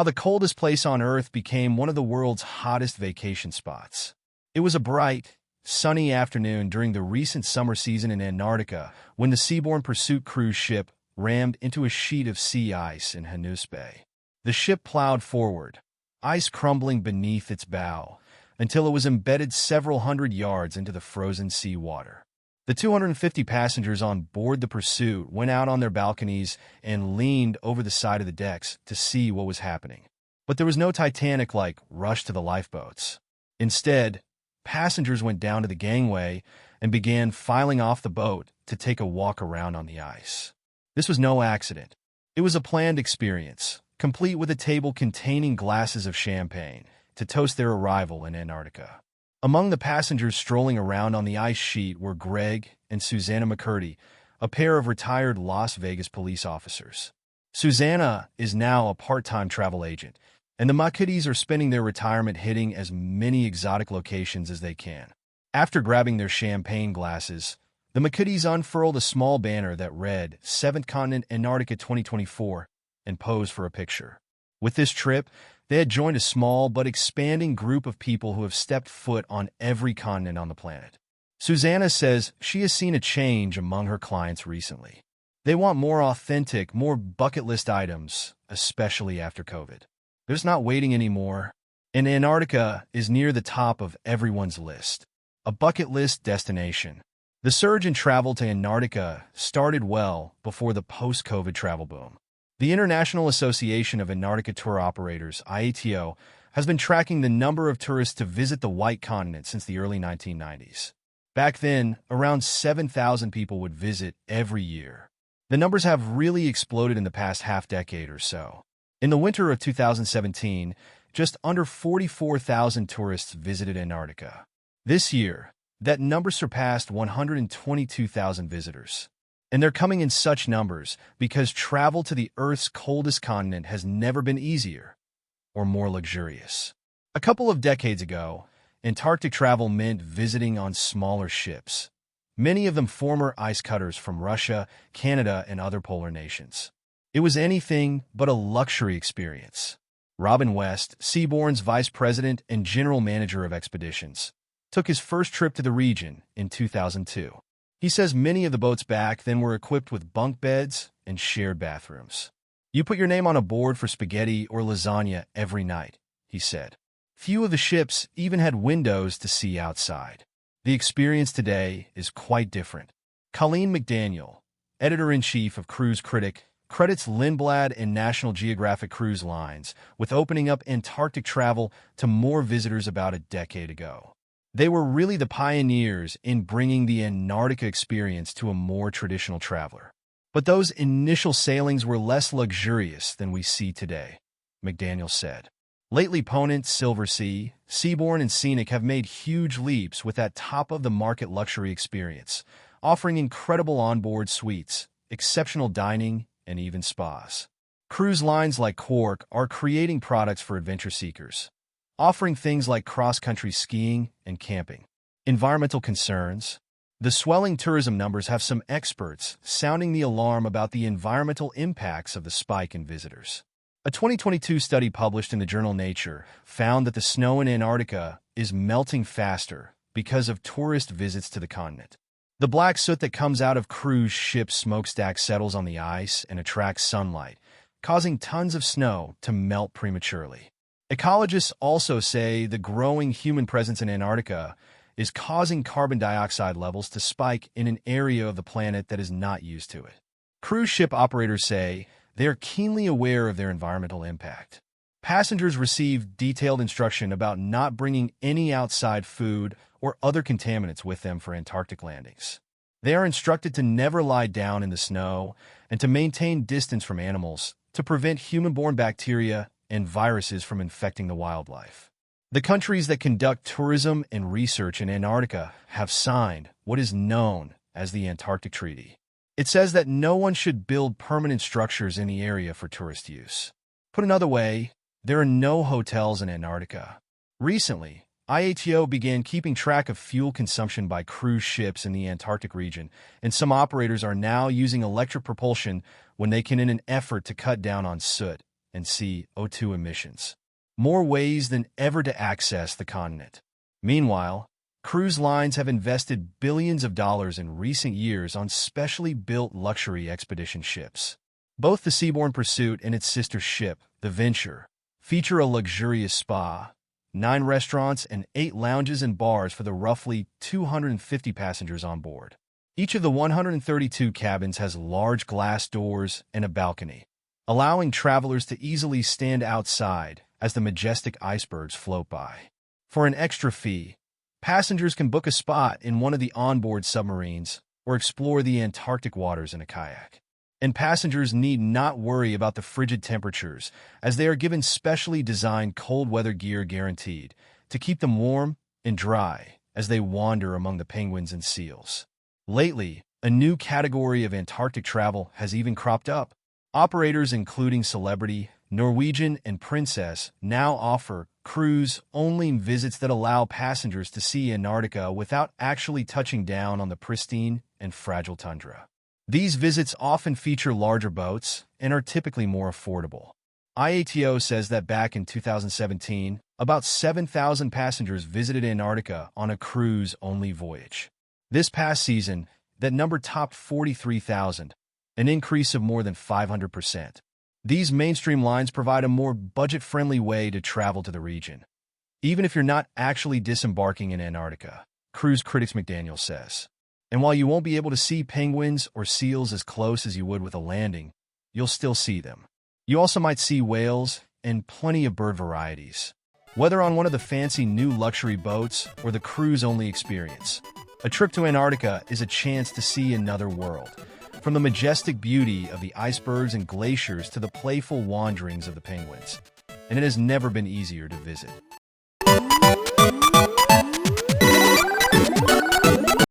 how the coldest place on Earth became one of the world's hottest vacation spots. It was a bright, sunny afternoon during the recent summer season in Antarctica when the Seabourn Pursuit cruise ship rammed into a sheet of sea ice in Hanus Bay. The ship plowed forward, ice crumbling beneath its bow, until it was embedded several hundred yards into the frozen sea water. The 250 passengers on board the Pursuit went out on their balconies and leaned over the side of the decks to see what was happening. But there was no Titanic-like rush to the lifeboats. Instead, passengers went down to the gangway and began filing off the boat to take a walk around on the ice. This was no accident. It was a planned experience, complete with a table containing glasses of champagne to toast their arrival in Antarctica. Among the passengers strolling around on the ice sheet were Greg and Susanna McCurdy, a pair of retired Las Vegas police officers. Susanna is now a part-time travel agent, and the McCurdys are spending their retirement hitting as many exotic locations as they can. After grabbing their champagne glasses, the McCurdys unfurled a small banner that read 7th Continent Antarctica 2024 and posed for a picture. With this trip, they had joined a small but expanding group of people who have stepped foot on every continent on the planet. Susanna says she has seen a change among her clients recently. They want more authentic, more bucket list items, especially after COVID. They're just not waiting anymore, and Antarctica is near the top of everyone's list. A bucket list destination. The surge in travel to Antarctica started well before the post-COVID travel boom. The International Association of Antarctica Tour Operators, IATO, has been tracking the number of tourists to visit the White Continent since the early 1990s. Back then, around 7,000 people would visit every year. The numbers have really exploded in the past half-decade or so. In the winter of 2017, just under 44,000 tourists visited Antarctica. This year, that number surpassed 122,000 visitors. And they're coming in such numbers because travel to the Earth's coldest continent has never been easier or more luxurious. A couple of decades ago, Antarctic travel meant visiting on smaller ships, many of them former ice cutters from Russia, Canada, and other polar nations. It was anything but a luxury experience. Robin West, Seabourn's vice president and general manager of expeditions, took his first trip to the region in 2002. He says many of the boats back then were equipped with bunk beds and shared bathrooms. You put your name on a board for spaghetti or lasagna every night, he said. Few of the ships even had windows to see outside. The experience today is quite different. Colleen McDaniel, editor-in-chief of Cruise Critic, credits Lindblad and National Geographic Cruise Lines with opening up Antarctic travel to more visitors about a decade ago. They were really the pioneers in bringing the Antarctica experience to a more traditional traveler. But those initial sailings were less luxurious than we see today, McDaniel said. Lately, Ponant, Silversea, Seabourn, and Scenic have made huge leaps with that top-of-the-market luxury experience, offering incredible onboard suites, exceptional dining, and even spas. Cruise lines like Quark are creating products for adventure seekers, offering things like cross-country skiing and camping. Environmental concerns. The swelling tourism numbers have some experts sounding the alarm about the environmental impacts of the spike in visitors. A 2022 study published in the journal Nature found that the snow in Antarctica is melting faster because of tourist visits to the continent. The black soot that comes out of cruise ship smokestacks settles on the ice and attracts sunlight, causing tons of snow to melt prematurely. Ecologists also say the growing human presence in Antarctica is causing carbon dioxide levels to spike in an area of the planet that is not used to it. Cruise ship operators say they are keenly aware of their environmental impact. Passengers receive detailed instruction about not bringing any outside food or other contaminants with them for Antarctic landings. They are instructed to never lie down in the snow and to maintain distance from animals to prevent human-borne bacteria and viruses from infecting the wildlife. The countries that conduct tourism and research in Antarctica have signed what is known as the Antarctic Treaty. It says that no one should build permanent structures in the area for tourist use. Put another way, there are no hotels in Antarctica. Recently, IATO began keeping track of fuel consumption by cruise ships in the Antarctic region, and some operators are now using electric propulsion when they can in an effort to cut down on soot, and CO2 emissions. More ways than ever to access the continent. Meanwhile, cruise lines have invested billions of dollars in recent years on specially built luxury expedition ships. Both the Seabourn Pursuit and its sister ship, the Venture, feature a luxurious spa, 9 restaurants, and 8 lounges and bars for the roughly 250 passengers on board. Each of the 132 cabins has large glass doors and a balcony, allowing travelers to easily stand outside as the majestic icebergs float by. For an extra fee, passengers can book a spot in one of the onboard submarines or explore the Antarctic waters in a kayak. And passengers need not worry about the frigid temperatures, as they are given specially designed cold weather gear guaranteed to keep them warm and dry as they wander among the penguins and seals. Lately, a new category of Antarctic travel has even cropped up. Operators including Celebrity, Norwegian, and Princess now offer cruise-only visits that allow passengers to see Antarctica without actually touching down on the pristine and fragile tundra. These visits often feature larger boats and are typically more affordable. IATO says that back in 2017, about 7,000 passengers visited Antarctica on a cruise-only voyage. This past season, that number topped 43,000, an increase of more than 500%. These mainstream lines provide a more budget-friendly way to travel to the region, even if you're not actually disembarking in Antarctica, cruise critics McDaniel says. And while you won't be able to see penguins or seals as close as you would with a landing, you'll still see them. You also might see whales and plenty of bird varieties. Whether on one of the fancy new luxury boats or the cruise-only experience, a trip to Antarctica is a chance to see another world, from the majestic beauty of the icebergs and glaciers to the playful wanderings of the penguins. And it has never been easier to visit.